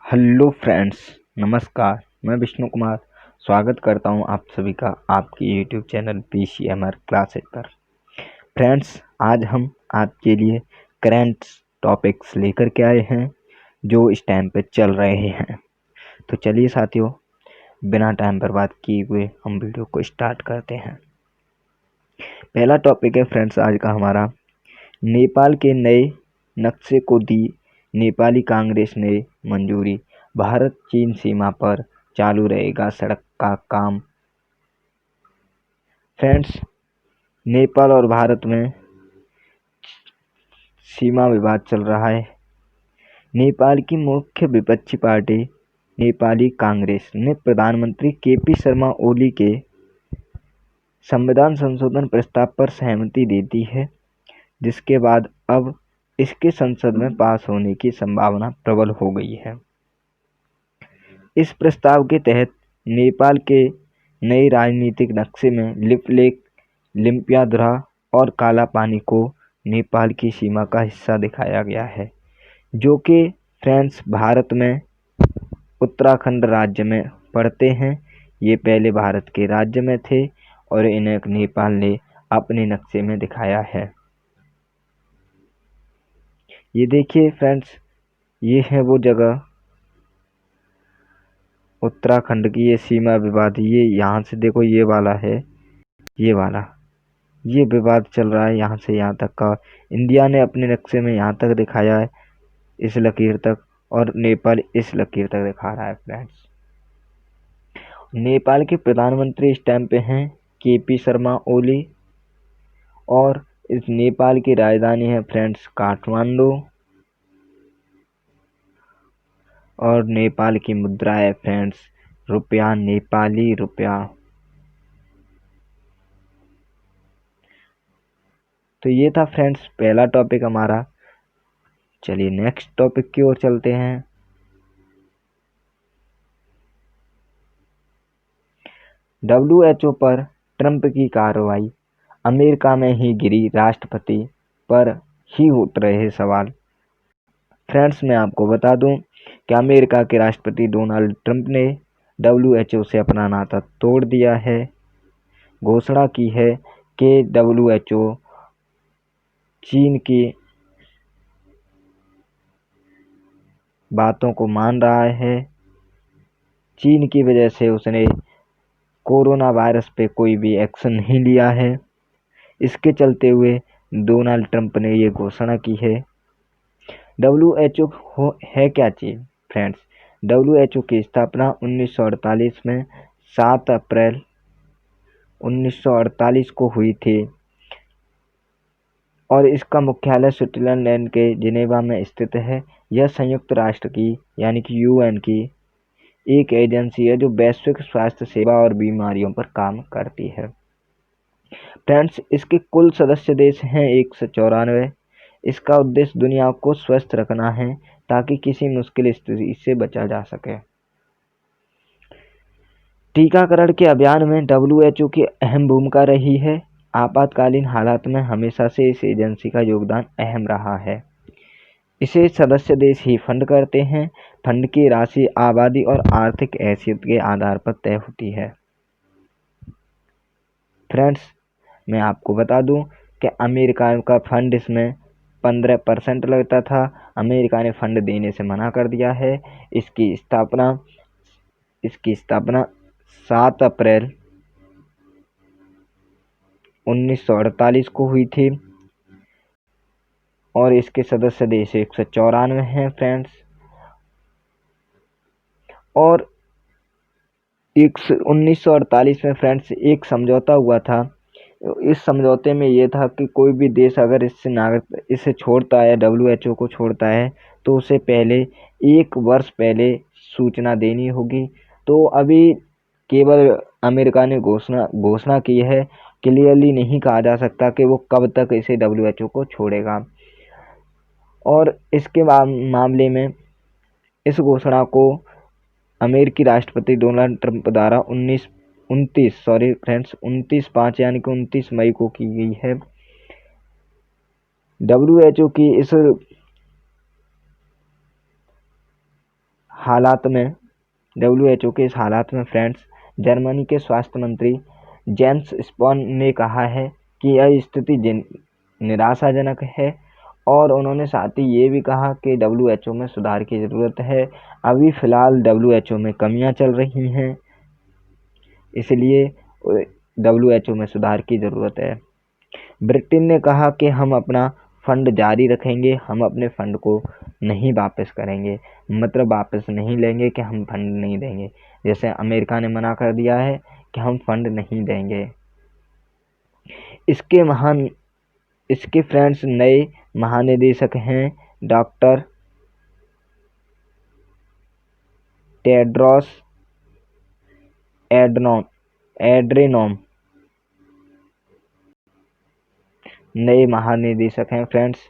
Hello friends, नमस्कार। मैं विष्णु कुमार स्वागत करता हूं आप सभी का आपकी यूट्यूब चैनल PCMR क्लासेज पर। फ्रेंड्स, आज हम आपके लिए करंट टॉपिक्स लेकर के आए हैं जो इस टाइम पे चल रहे हैं। तो चलिए साथियों, बिना टाइम बर्बाद किए हुए हम वीडियो को स्टार्ट करते हैं। पहला टॉपिक है फ्रेंड्स आज का हमारा, नेपाल के नए नक्शे को दी नेपाली कांग्रेस ने मंजूरी, भारत चीन सीमा पर चालू रहेगा सड़क का काम। फ्रेंड्स, नेपाल और भारत में सीमा विवाद चल रहा है। नेपाल की मुख्य विपक्षी पार्टी नेपाली कांग्रेस ने प्रधानमंत्री KP शर्मा ओली के संविधान संशोधन प्रस्ताव पर सहमति दे दी है, जिसके बाद अब इसके संसद में पास होने की संभावना प्रबल हो गई है। इस प्रस्ताव के तहत नेपाल के नए राजनीतिक नक्शे में लिप लेक, लिम्पियाधुरा और काला पानी को नेपाल की सीमा का हिस्सा दिखाया गया है, जो कि फ्रेंड्स भारत में उत्तराखंड राज्य में पड़ते हैं। ये पहले भारत के राज्य में थे और इन्हें नेपाल ने अपने नक्शे में दिखाया है। ये देखिए फ्रेंड्स, ये है वो जगह उत्तराखंड की, ये सीमा विवाद, ये यहाँ से देखो, ये वाला है, ये वाला, ये विवाद चल रहा है यहाँ से यहाँ तक का। इंडिया ने अपने नक्शे में यहाँ तक दिखाया है, इस लकीर तक, और नेपाल इस लकीर तक दिखा रहा है। फ्रेंड्स, नेपाल के प्रधानमंत्री इस टाइम पे हैं KP शर्मा ओली, और इस नेपाल की राजधानी है फ्रेंड्स काठमांडू, और नेपाल की मुद्रा है फ्रेंड्स रुपया, नेपाली रुपया। तो ये था फ्रेंड्स पहला टॉपिक हमारा। चलिए नेक्स्ट टॉपिक की ओर चलते हैं। WHO पर ट्रंप की कार्रवाई, अमेरिका में ही गिरी राष्ट्रपति पर ही उठ रहे सवाल। फ्रेंड्स, मैं आपको बता दूं कि अमेरिका के राष्ट्रपति डोनाल्ड ट्रंप ने WHO से अपना नाता तोड़ दिया है। घोषणा की है कि WHO चीन की बातों को मान रहा है। चीन की वजह से उसने कोरोना वायरस पे कोई भी एक्शन नहीं लिया है। इसके चलते हुए डोनाल्ड ट्रंप ने ये घोषणा की है। WHO है क्या चीज? फ्रेंड्स, WHO की स्थापना 1948 में 7 अप्रैल 1948 को हुई थी, और इसका मुख्यालय स्विट्जरलैंड के जिनेवा में स्थित है। यह संयुक्त राष्ट्र की यानी कि UN की एक एजेंसी है जो वैश्विक स्वास्थ्य सेवा और बीमारियों पर काम करती है। फ्रेंड्स, इसके कुल सदस्य देश हैं 194। इसका उद्देश्य दुनिया को स्वस्थ रखना है ताकि किसी मुश्किल स्थिति से बचा जा सके। टीकाकरण के अभियान में WHO की अहम भूमिका रही है। आपातकालीन हालात में हमेशा से इस एजेंसी का योगदान अहम रहा है। इसे सदस्य देश ही फंड करते हैं। फंड की राशि आबादी और आर्थिक हैसियत के आधार पर तय होती है। फ्रेंड्स, मैं आपको बता दूं कि अमेरिका का फंड इसमें 15% लगता था। अमेरिका ने फंड देने से मना कर दिया है। इसकी स्थापना 7 अप्रैल 1948 को हुई थी, और इसके सदस्य देश 194 हैं फ्रेंड्स। और 1948 में फ्रेंड्स एक समझौता हुआ था। इस समझौते में ये था कि कोई भी देश अगर इसे छोड़ता है, WHO को छोड़ता है, तो उसे पहले 1 वर्ष पहले सूचना देनी होगी। तो अभी केवल अमेरिका ने घोषणा की है, क्लियरली नहीं कहा जा सकता कि वो कब तक इसे WHO को छोड़ेगा। और इसके मामले में इस घोषणा को अमेरिकी राष्ट्रपति डोनाल्ड ट्रंप द्वारा 29/5 यानी कि 29 मई को की गई है। WHO की इस हालात में WHO के इस हालात में फ्रेंड्स, जर्मनी के स्वास्थ्य मंत्री जेंस स्पॉन ने कहा है कि यह स्थिति निराशाजनक है, और उन्होंने साथ ही ये भी कहा कि WHO में सुधार की ज़रूरत है। अभी फ़िलहाल WHO में कमियां चल रही हैं, इसलिए WHO में सुधार की ज़रूरत है। ब्रिटेन ने कहा कि हम अपना फंड जारी रखेंगे, हम अपने फंड को नहीं वापस करेंगे, मतलब वापस नहीं लेंगे कि हम फंड नहीं देंगे। जैसे अमेरिका ने मना कर दिया है कि हम फंड नहीं देंगे। इसके फ्रेंड्स नए महानिदेशक हैं डॉक्टर टेड्रोस एड्रेनॉम नए महानिदेशक हैं फ्रेंड्स,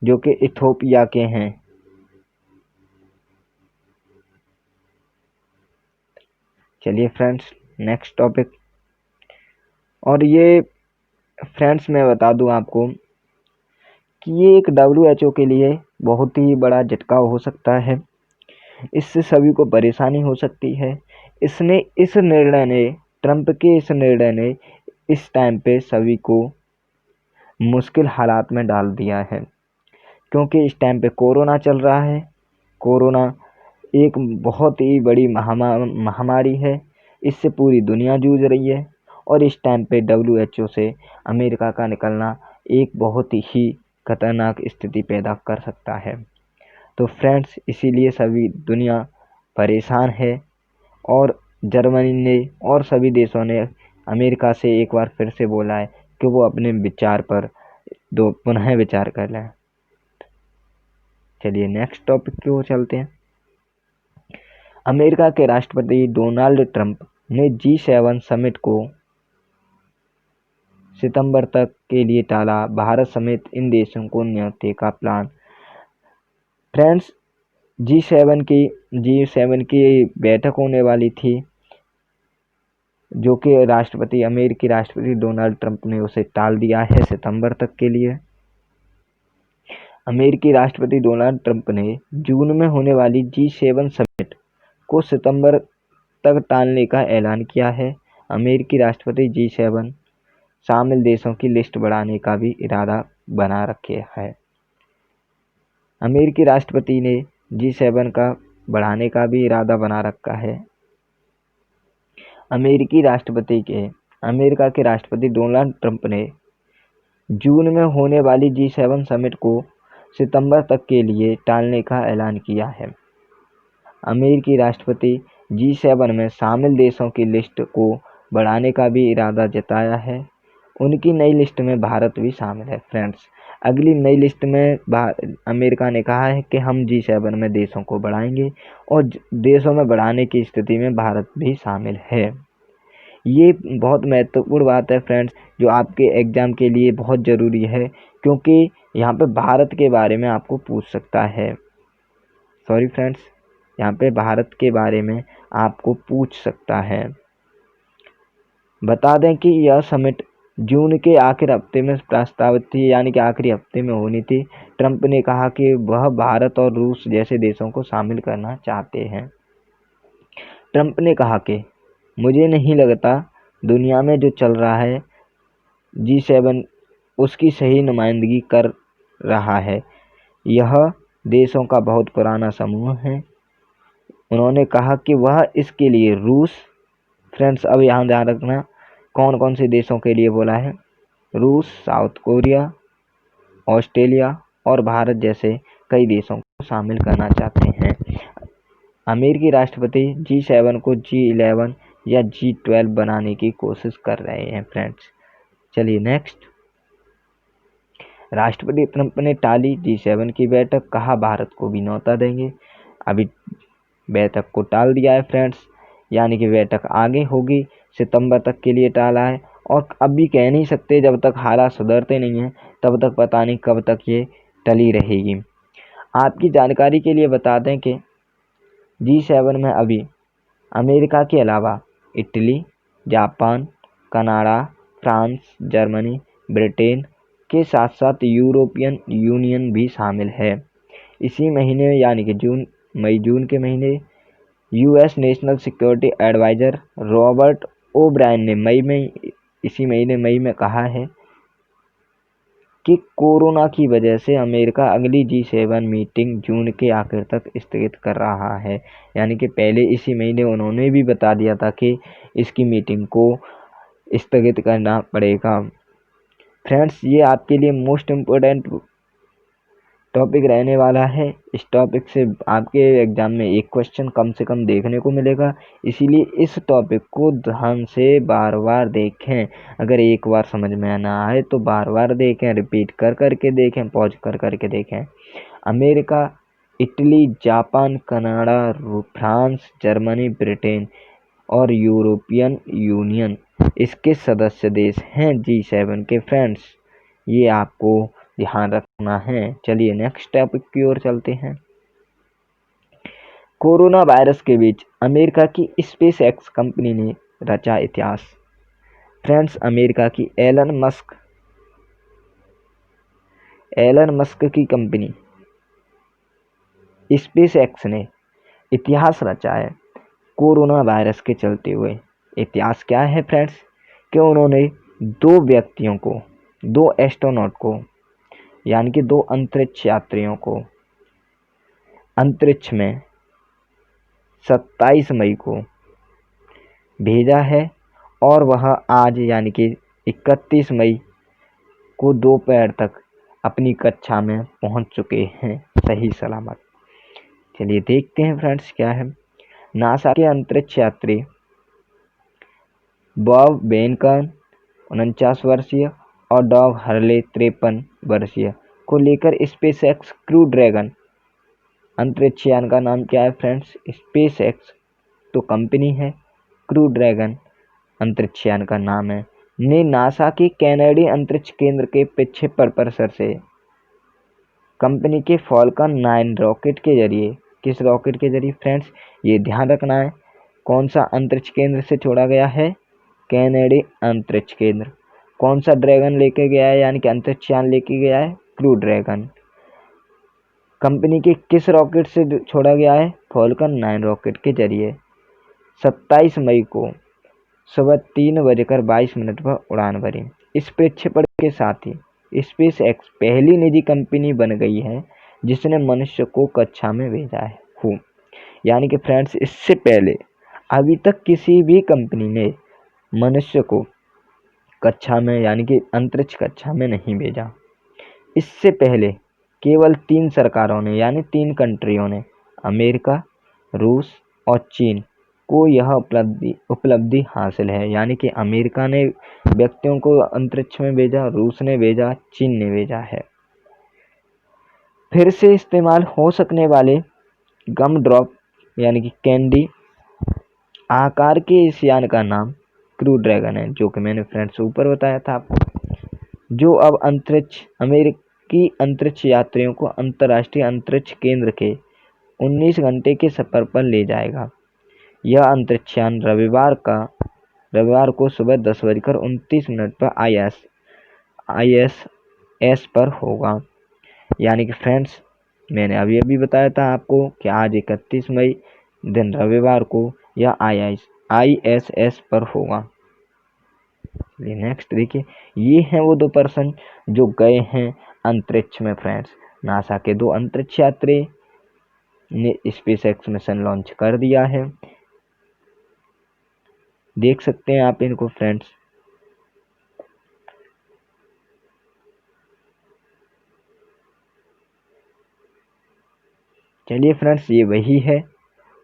जो कि इथोपिया के हैं। चलिए फ्रेंड्स, नेक्स्ट टॉपिक। और ये फ्रेंड्स मैं बता दूं आपको कि ये एक WHO के लिए बहुत ही बड़ा झटका हो सकता है। इससे सभी को परेशानी हो सकती है। ट्रंप के इस निर्णय ने इस टाइम पे सभी को मुश्किल हालात में डाल दिया है, क्योंकि इस टाइम पे कोरोना चल रहा है। कोरोना एक बहुत ही बड़ी महामारी है, इससे पूरी दुनिया जूझ रही है, और इस टाइम पे WHO से अमेरिका का निकलना एक बहुत ही खतरनाक स्थिति पैदा कर सकता है। तो फ्रेंड्स, इसीलिए सभी दुनिया परेशान है, और जर्मनी ने और सभी देशों ने अमेरिका से एक बार फिर से बोला है कि वो अपने विचार पर पुनः विचार कर लें। चलिए नेक्स्ट टॉपिक की ओर चलते हैं। अमेरिका के राष्ट्रपति डोनाल्ड ट्रंप ने G7 समिट को सितंबर तक के लिए टाला। भारत समेत इन देशों को न्योते का प्लान। फ्रेंड्स, G7 की बैठक होने वाली थी, जो कि अमेरिकी राष्ट्रपति डोनाल्ड ट्रंप ने उसे टाल दिया है सितंबर तक के लिए। अमेरिकी राष्ट्रपति डोनाल्ड ट्रंप ने जून में होने वाली G7 समिट को सितंबर तक टालने का ऐलान किया है। अमेरिकी राष्ट्रपति G7 शामिल देशों की लिस्ट बढ़ाने का भी इरादा बना रखे है। अमेरिकी राष्ट्रपति ने G7 का बढ़ाने का भी इरादा बना रखा है। अमेरिका के राष्ट्रपति डोनाल्ड ट्रंप ने जून में होने वाली G7 समिट को सितंबर तक के लिए टालने का ऐलान किया है। अमेरिकी राष्ट्रपति G7 में शामिल देशों की लिस्ट को बढ़ाने का भी इरादा जताया है। उनकी नई लिस्ट में भारत भी शामिल है। फ्रेंड्स, अगली नई लिस्ट में अमेरिका ने कहा है कि हम G7 में देशों को बढ़ाएंगे, और देशों में बढ़ाने की स्थिति में भारत भी शामिल है। ये बहुत महत्वपूर्ण बात है फ्रेंड्स, जो आपके एग्ज़ाम के लिए बहुत ज़रूरी है, क्योंकि यहाँ पे भारत के बारे में आपको पूछ सकता है। सॉरी फ्रेंड्स, यहाँ पे भारत के बारे में आपको पूछ सकता है। बता दें कि यह समिट जून के आखिरी हफ्ते में प्रस्तावित थी, यानी कि आखिरी हफ्ते में होनी थी। ट्रंप ने कहा कि वह भारत और रूस जैसे देशों को शामिल करना चाहते हैं। ट्रंप ने कहा कि मुझे नहीं लगता दुनिया में जो चल रहा है G7 उसकी सही नुमाइंदगी कर रहा है। यह देशों का बहुत पुराना समूह है। उन्होंने कहा कि वह इसके लिए रूस, फ्रेंड्स अब यहाँ ध्यान रखना कौन कौन से देशों के लिए बोला है, रूस, साउथ कोरिया, ऑस्ट्रेलिया और भारत जैसे कई देशों को शामिल करना चाहते हैं। अमेरिकी राष्ट्रपति G7 को G11 या G12 बनाने की कोशिश कर रहे हैं। फ्रेंड्स, चलिए नेक्स्ट। राष्ट्रपति ट्रंप ने टाली G7 की बैठक, कहा भारत को भी न्योता देंगे। अभी बैठक को टाल दिया है फ्रेंड्स, यानी कि बैठक आगे होगी, सितंबर तक के लिए टाला है। और अभी कह नहीं सकते, जब तक हालात सुधरते नहीं हैं तब तक पता नहीं कब तक ये टली रहेगी। आपकी जानकारी के लिए बता दें कि G7 में अभी अमेरिका के अलावा Italy, Japan, Canada, France, Germany, Britain के साथ साथ यूरोपियन यूनियन भी शामिल है। इसी महीने यानी कि जून के महीने US national security adviser Robert O'Brien ने इसी महीने मई में कहा है कि कोरोना की वजह से अमेरिका अगली G7 मीटिंग जून के आखिर तक स्थगित कर रहा है। यानी कि पहले इसी महीने उन्होंने भी बता दिया था कि इसकी मीटिंग को स्थगित करना पड़ेगा। फ्रेंड्स, ये आपके लिए मोस्ट इम्पोर्टेंट टॉपिक रहने वाला है। इस टॉपिक से आपके एग्जाम में एक क्वेश्चन कम से कम देखने को मिलेगा, इसीलिए इस टॉपिक को ध्यान से बार बार देखें। अगर एक बार समझ में ना आए तो बार बार देखें, रिपीट कर करके देखें, पॉज कर करके देखें। America, Italy, Japan, Canada, France, Germany, Britain और यूरोपियन यूनियन इसके सदस्य देश हैं G7 के। फ्रेंड्स, ये आपको ध्यान रखना है। चलिए नेक्स्ट टॉपिक की ओर चलते हैं। कोरोना वायरस के बीच अमेरिका की स्पेस एक्स कंपनी ने रचा इतिहास। फ्रेंड्स, अमेरिका की एलन मस्क की कंपनी स्पेस एक्स ने इतिहास रचा है कोरोना वायरस के चलते हुए। इतिहास क्या है फ्रेंड्स? कि उन्होंने 2 एस्ट्रोनॉट को यानी कि 2 अंतरिक्ष यात्रियों को अंतरिक्ष में 27 मई को भेजा है और वह आज यानी कि 31 मई को दोपहर तक अपनी कक्षा में पहुंच चुके हैं सही सलामत। चलिए देखते हैं फ्रेंड्स क्या है। नासा के अंतरिक्ष यात्री बॉब बेनकन 49 वर्षीय और डॉग हर्ले 53 वर्षीय को लेकर स्पेस एक्स क्रू ड्रैगन अंतरिक्ष यान का नाम क्या है फ्रेंड्स? स्पेस एक्स तो कंपनी है, क्रू ड्रैगन अंतरिक्ष यान का नाम है, ने नासा के कैनेडी अंतरिक्ष केंद्र के प्रक्षेपण परिसर से कंपनी के फॉल्कन 9 रॉकेट के जरिए, किस रॉकेट के जरिए फ्रेंड्स? ये ध्यान रखना है। कौन सा अंतरिक्ष केंद्र से छोड़ा गया है? कैनेडी अंतरिक्ष केंद्र। कौन सा ड्रैगन लेके गया है यानी कि अंतरिक्ष यान लेके गया है? Crew dragon. कंपनी के किस रॉकेट से छोड़ा गया है? फॉल्कन 9 रॉकेट के जरिए 27 मई को सुबह 3:22 पर उड़ान भरी। इस प्रक्षेपण के साथ ही स्पेस एक्स पहली निजी कंपनी बन गई है जिसने मनुष्य को कक्षा में भेजा है। यानी कि फ्रेंड्स, इससे पहले अभी तक किसी भी कंपनी ने मनुष्य को कक्षा में यानी कि अंतरिक्ष कक्षा में नहीं भेजा। इससे पहले केवल 3 सरकारों ने यानी 3 कंट्रियों ने, अमेरिका, रूस और चीन को यह उपलब्धि हासिल है। यानी कि अमेरिका ने व्यक्तियों को अंतरिक्ष में भेजा, रूस ने भेजा, चीन ने भेजा है। फिर से इस्तेमाल हो सकने वाले गम ड्रॉप यानी कि कैंडी आकार के इस यान का नाम क्रू ड्रैगन है, जो कि मैंने फ्रेंड्स ऊपर बताया था आपको, जो अब अमेरिकी अंतरिक्ष यात्रियों को अंतर्राष्ट्रीय अंतरिक्ष केंद्र के 19 घंटे के सफर पर ले जाएगा। यह अंतरिक्ष यान रविवार को सुबह 10:29 पर ISS पर होगा। यानी कि फ्रेंड्स, मैंने अभी बताया था आपको कि आज 31 मई दिन रविवार को यह ISS पर होगा। नेक्स्ट देखिए, ये हैं वो 2 पर्सन जो गए हैं अंतरिक्ष में फ्रेंड्स। नासा के 2 अंतरिक्ष यात्री ने स्पेस एक्स मिशन लॉन्च कर दिया है। देख सकते हैं आप इनको फ्रेंड्स। चलिए फ्रेंड्स, ये वही है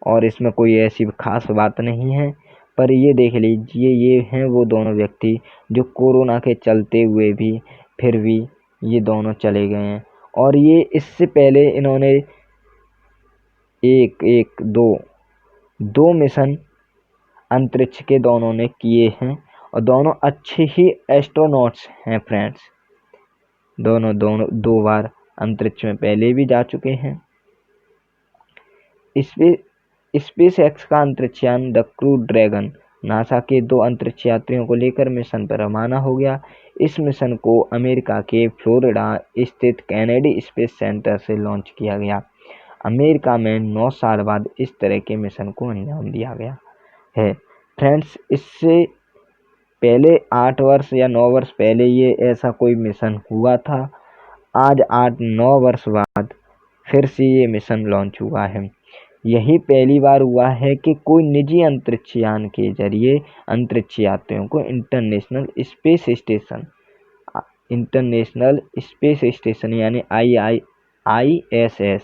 और इसमें कोई ऐसी खास बात नहीं है, पर ये देख लीजिए, ये हैं वो दोनों व्यक्ति जो कोरोना के चलते हुए भी फिर भी ये दोनों चले गए हैं। और ये इससे पहले इन्होंने दो मिशन अंतरिक्ष के दोनों ने किए हैं और दोनों अच्छे ही एस्ट्रोनॉट्स हैं फ्रेंड्स। दोनों 2 बार अंतरिक्ष में पहले भी जा चुके हैं। स्पेस एक्स का अंतरिक्ष यान द क्रू ड्रैगन नासा के 2 अंतरिक्ष यात्रियों को लेकर मिशन पर रवाना हो गया। इस मिशन को अमेरिका के फ्लोरिडा स्थित केनेडी स्पेस सेंटर से लॉन्च किया गया। अमेरिका में 9 साल बाद इस तरह के मिशन को अंजाम दिया गया है। फ्रेंड्स, इससे पहले 8 वर्ष या 9 वर्ष पहले ये ऐसा कोई मिशन हुआ था। आज 8-9 वर्ष बाद फिर से ये मिशन लॉन्च हुआ है। यही पहली बार हुआ है कि कोई निजी अंतरिक्ष यान के जरिए अंतरिक्ष यात्रियों को इंटरनेशनल स्पेस स्टेशन यानी ISS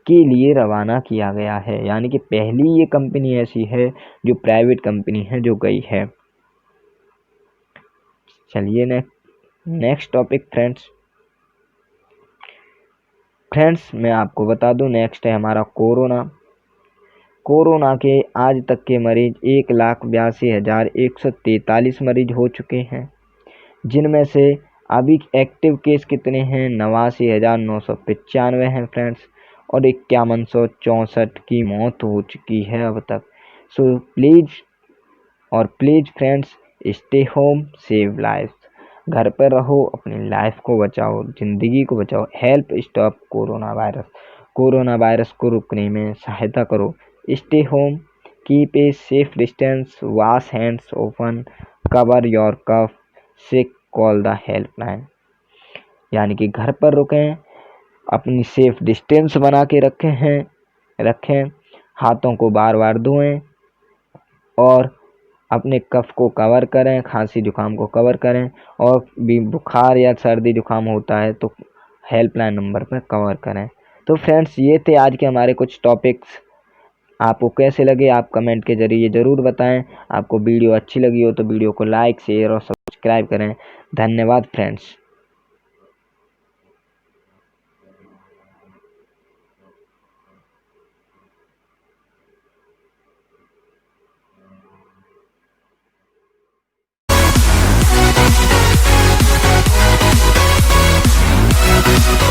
के लिए रवाना किया गया है। यानी कि पहली ये कंपनी ऐसी है जो प्राइवेट कंपनी है जो गई है। चलिए नेक्स्ट टॉपिक फ्रेंड्स मैं आपको बता दूं, नेक्स्ट है हमारा कोरोना के आज तक के मरीज 1,82,143 मरीज हो चुके हैं, जिनमें से अभी एक्टिव केस कितने हैं 89,995 हैं फ्रेंड्स, और 5164 की मौत हो चुकी है अब तक। So please friends, stay home, save life. घर पर रहो, अपनी लाइफ को बचाओ, ज़िंदगी को बचाओ। हेल्प स्टॉप कोरोना वायरस को रोकने में सहायता करो। Stay home, keep a safe distance, wash hands often, cover your cough, sick, call the helpline. यानी कि घर पर रुकें, अपनी सेफ डिस्टेंस बना के रखें, हाथों को बार बार धोएं और अपने कफ को कवर करें, खांसी जुकाम को कवर करें, और भी बुखार या सर्दी जुकाम होता है तो हेल्पलाइन नंबर पर कवर करें। तो फ्रेंड्स, ये थे आज के हमारे कुछ टॉपिक्स। आपको कैसे लगे आप कमेंट के जरिए ज़रूर बताएं। आपको वीडियो अच्छी लगी हो तो वीडियो को लाइक, शेयर और सब्सक्राइब करें। धन्यवाद फ्रेंड्स।